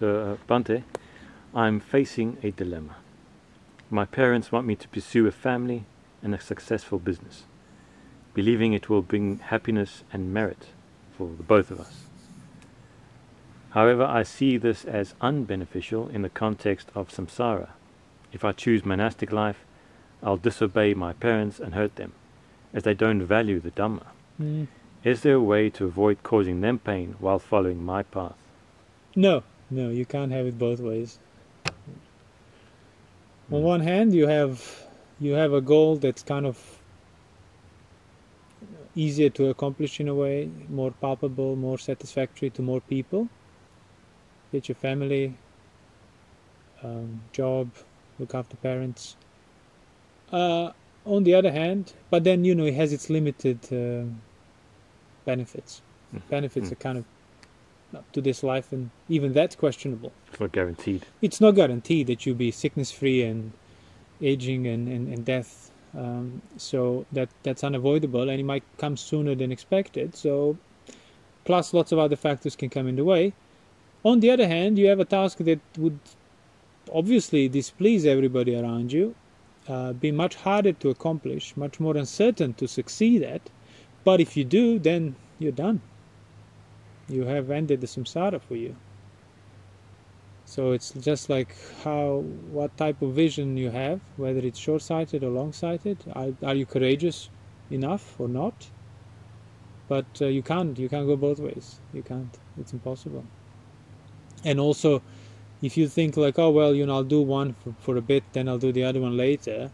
So, Bhante, I'm facing a dilemma. My parents want me to pursue a family and a successful business, believing it will bring happiness and merit for the both of us. However, I see this as unbeneficial in the context of samsara. If I choose monastic life, I'll disobey my parents and hurt them, as they don't value the Dhamma. Is there a way to avoid causing them pain while following my path? No, you can't have it both ways. On one hand, you have a goal that's kind of easier to accomplish in a way, more palpable, more satisfactory to more people. Get your family, job, look after parents. On the other hand, but then it has its limited benefits. Benefits are kind of up to this life, and even that's questionable. It's not guaranteed. It's not guaranteed that you'll be sickness-free and aging and death. So that's unavoidable, and it might come sooner than expected. So, plus lots of other factors can come in the way. On the other hand, you have a task that would obviously displease everybody around you, be much harder to accomplish, much more uncertain to succeed at. But if you do, then you're done. You have ended the samsara for you. So it's just like what type of vision you have, whether it's short-sighted or long-sighted. Are you courageous enough or not? But you can't go both ways. You can't. It's impossible. And also, if you think like, oh well, I'll do one for a bit, then I'll do the other one later.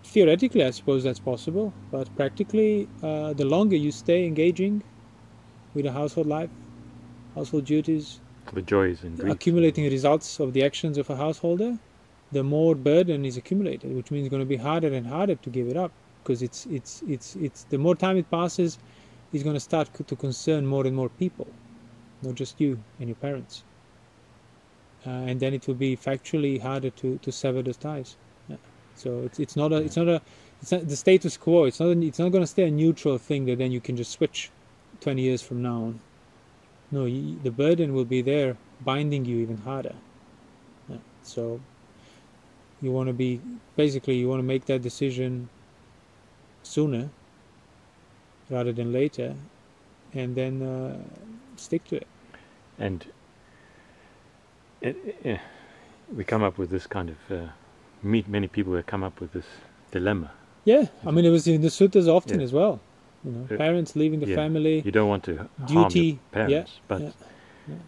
Theoretically, I suppose that's possible, but practically, the longer you stay engaging with a household life, household duties, the joys and grief, accumulating results of the actions of a householder, the more burden is accumulated, which means it's going to be harder and harder to give it up, because it's the more time it passes, it's going to start to concern more and more people, not just you and your parents, and then it will be factually harder to sever those ties. So it's not the status quo. It's not going to stay a neutral thing that then you can just switch 20 years from now on. No, the burden will be there, binding you even harder. So you want to make that decision sooner rather than later, and then stick to it. And we come up with this kind of meet many people that come up with this dilemma. Yeah, I mean, it was in the suttas often as well. Parents leaving the family. You don't want to duty, harm your parents, but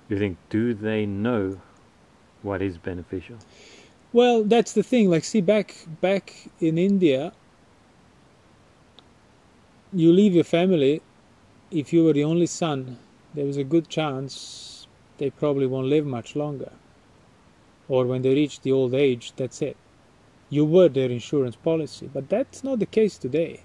you think, do they know what is beneficial? Well, that's the thing. Like, see, back in India, you leave your family. If you were the only son, there was a good chance they probably won't live much longer. Or when they reach the old age, that's it. You were their insurance policy, but that's not the case today.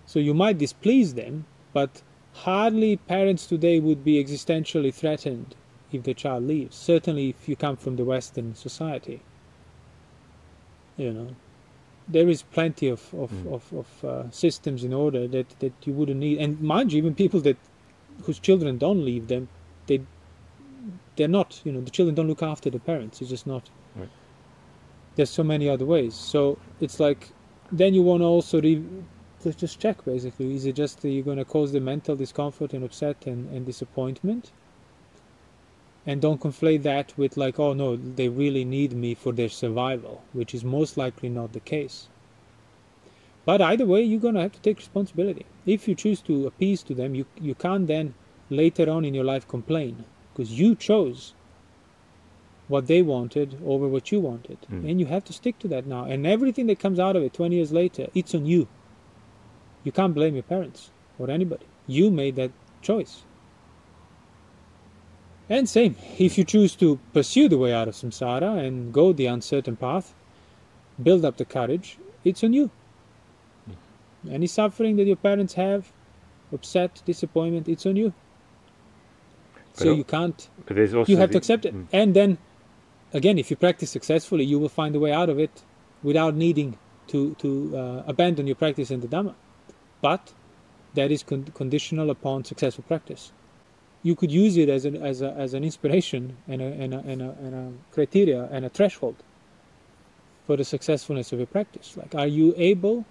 So you might displease them, but hardly parents today would be existentially threatened if the child leaves. Certainly if you come from the Western society. There is plenty of systems in order that you wouldn't need. And mind you, even people whose children don't leave them, they're not, the children don't look after the parents. It's just not. Right. There's so many other ways. So it's like, then you want to also just check, basically. Is it just that you're going to cause them mental discomfort and upset and disappointment? And don't conflate that with like, oh no, they really need me for their survival, which is most likely not the case. But either way, you're going to have to take responsibility. If you choose to appease to them, you can't then later on in your life complain, because you chose what they wanted over what you wanted. And you have to stick to that now. And everything that comes out of it 20 years later, it's on you. You can't blame your parents or anybody. You made that choice. And same, if you choose to pursue the way out of samsara and go the uncertain path, build up the courage, it's on you. Any suffering that your parents have, upset, disappointment, it's on you. So you can't, but there's also you have to accept it. And then, again, if you practice successfully, you will find a way out of it without needing to abandon your practice in the Dhamma. But that is conditional upon successful practice. you could use it as an inspiration and a criteria and a threshold for the successfulness of your practice. Like, are you able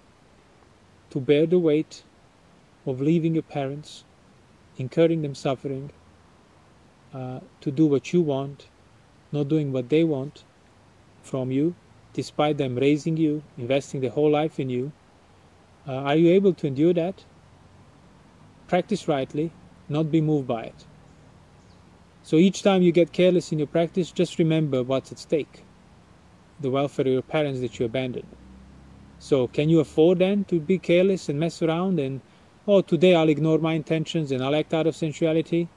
to bear the weight of leaving your parents, incurring them suffering, to do what you want, not doing what they want from you, despite them raising you, investing their whole life in you? Are you able to endure that? Practice rightly, not be moved by it. So each time you get careless in your practice, just remember what's at stake. The welfare of your parents that you abandoned. So can you afford then to be careless and mess around and, oh, today I'll ignore my intentions and I'll act out of sensuality?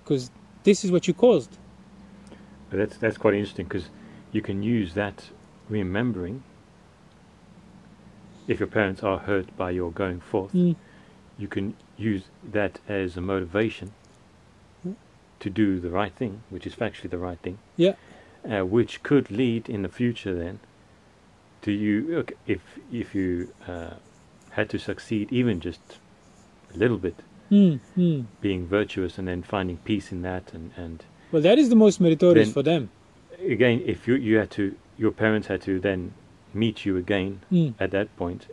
Because this is what you caused. But that's quite interesting, because you can use that remembering, if your parents are hurt by your going forth, you can use that as a motivation to do the right thing, which is factually the right thing. Yeah. Which could lead in the future then to you, okay, if you had to succeed even just a little bit, being virtuous and then finding peace in that, and well, that is the most meritorious for them. Again, if you had to, your parents had to then meet you again at that point,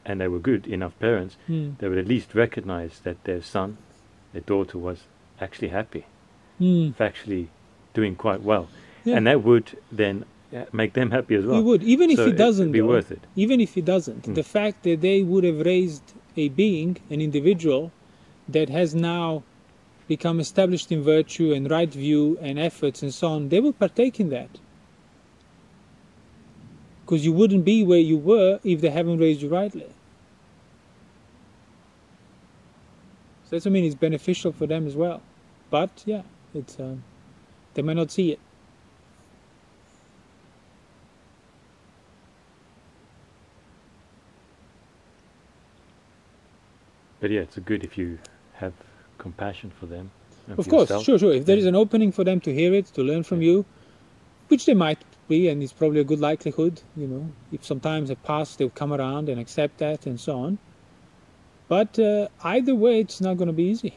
and they were good enough parents, they would at least recognize that their son, their daughter was actually happy, factually doing quite well. Yeah. And that would then make them happy as well. It would, even if so it doesn't. It'd be worth it. Even if it doesn't, the fact that they would have raised a being, an individual, that has now become established in virtue and right view and efforts and so on, they will partake in that. Because you wouldn't be where you were if they haven't raised you rightly. So that's what I mean, it's beneficial for them as well. But yeah, it's they may not see it. But yeah, it's good if you have compassion for them. Of course, sure. If there is an opening for them to hear it, to learn from you, which they might be, and it's probably a good likelihood, if some times have passed, they'll come around and accept that and so on. But either way, it's not going to be easy.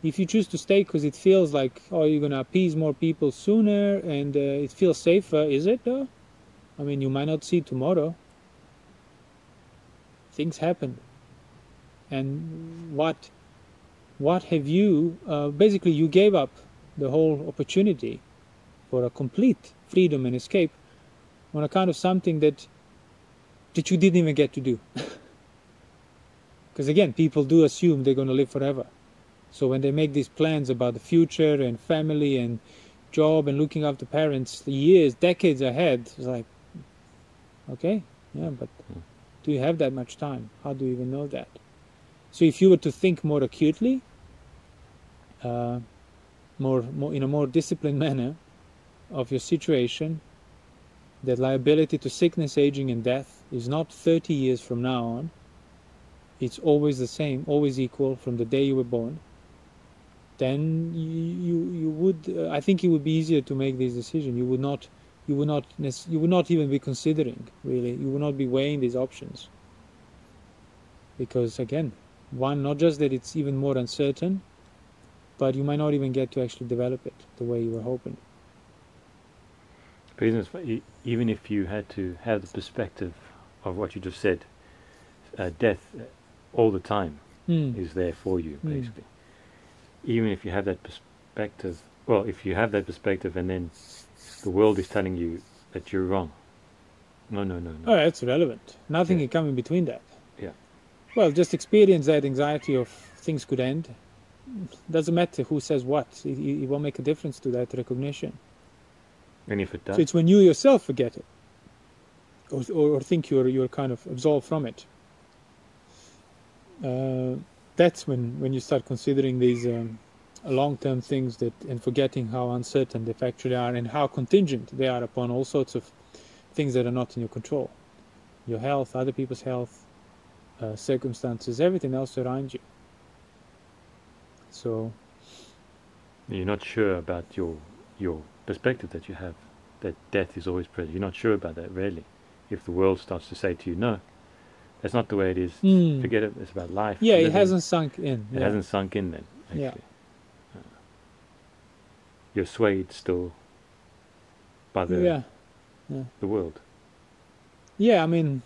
If you choose to stay because it feels like, oh, you're going to appease more people sooner and it feels safer, is it though? I mean, you might not see tomorrow. Things happen. And what have you, basically you gave up the whole opportunity for a complete freedom and escape on account of something that you didn't even get to do. Because again, people do assume they're going to live forever. So when they make these plans about the future and family and job and looking after parents years, decades ahead, it's like, okay, yeah, but do you have that much time? How do you even know that? So if you were to think more acutely, more in a more disciplined manner of your situation, that liability to sickness, aging and death is not 30 years from now on. It's always the same, always equal from the day you were born. Then you would, I think it would be easier to make this decision. You would not even be considering, really. You would not be weighing these options. Because again, one, not just that it's even more uncertain, but you might not even get to actually develop it the way you were hoping. For instance, even if you had to have the perspective of what you just said, death all the time is there for you, basically. Even if you have that perspective, well, if you have that perspective and then the world is telling you that you're wrong. No. Oh, that's irrelevant. Nothing can come in between that. Yeah. Well, just experience that anxiety of things could end. Doesn't matter who says what. It won't make a difference to that recognition. And if it does? So it's when you yourself forget it. Or think you're kind of absolved from it. That's when you start considering these long-term things and forgetting how uncertain they actually are and how contingent they are upon all sorts of things that are not in your control. Your health, other people's health, circumstances, everything else around you. So you're not sure about your perspective that you have, that death is always present. You're not sure about that, really. If the world starts to say to you, no, That's not the way it is. Mm. Forget it. It's about life. Yeah, living. it hasn't sunk in. It hasn't sunk in then, actually. Yeah. You're swayed still by the world. Yeah, I mean,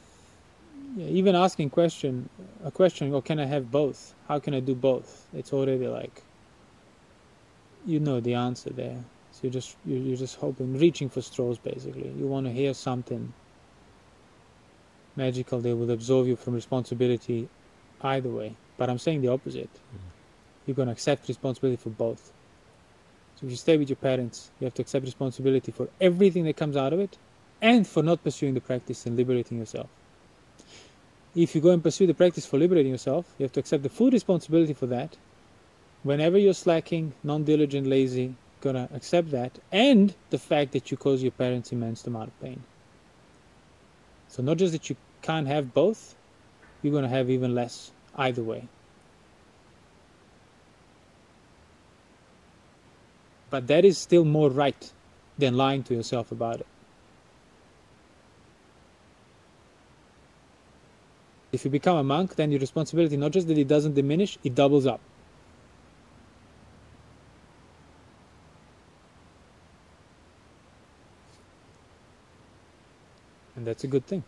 even asking a question, can I have both? How can I do both? It's already like, you know the answer there. So you're just hoping, reaching for straws basically. You want to hear something magical that will absolve you from responsibility either way. But I'm saying the opposite. You're going to accept responsibility for both. So if you stay with your parents, you have to accept responsibility for everything that comes out of it and for not pursuing the practice and liberating yourself. If you go and pursue the practice for liberating yourself, you have to accept the full responsibility for that. Whenever you're slacking, non-diligent, lazy, gonna accept that, and the fact that you cause your parents immense amount of pain. So not just that you can't have both, you're gonna have even less either way. But that is still more right than lying to yourself about it. If you become a monk, then your responsibility, not just that it doesn't diminish, it doubles up. And that's a good thing.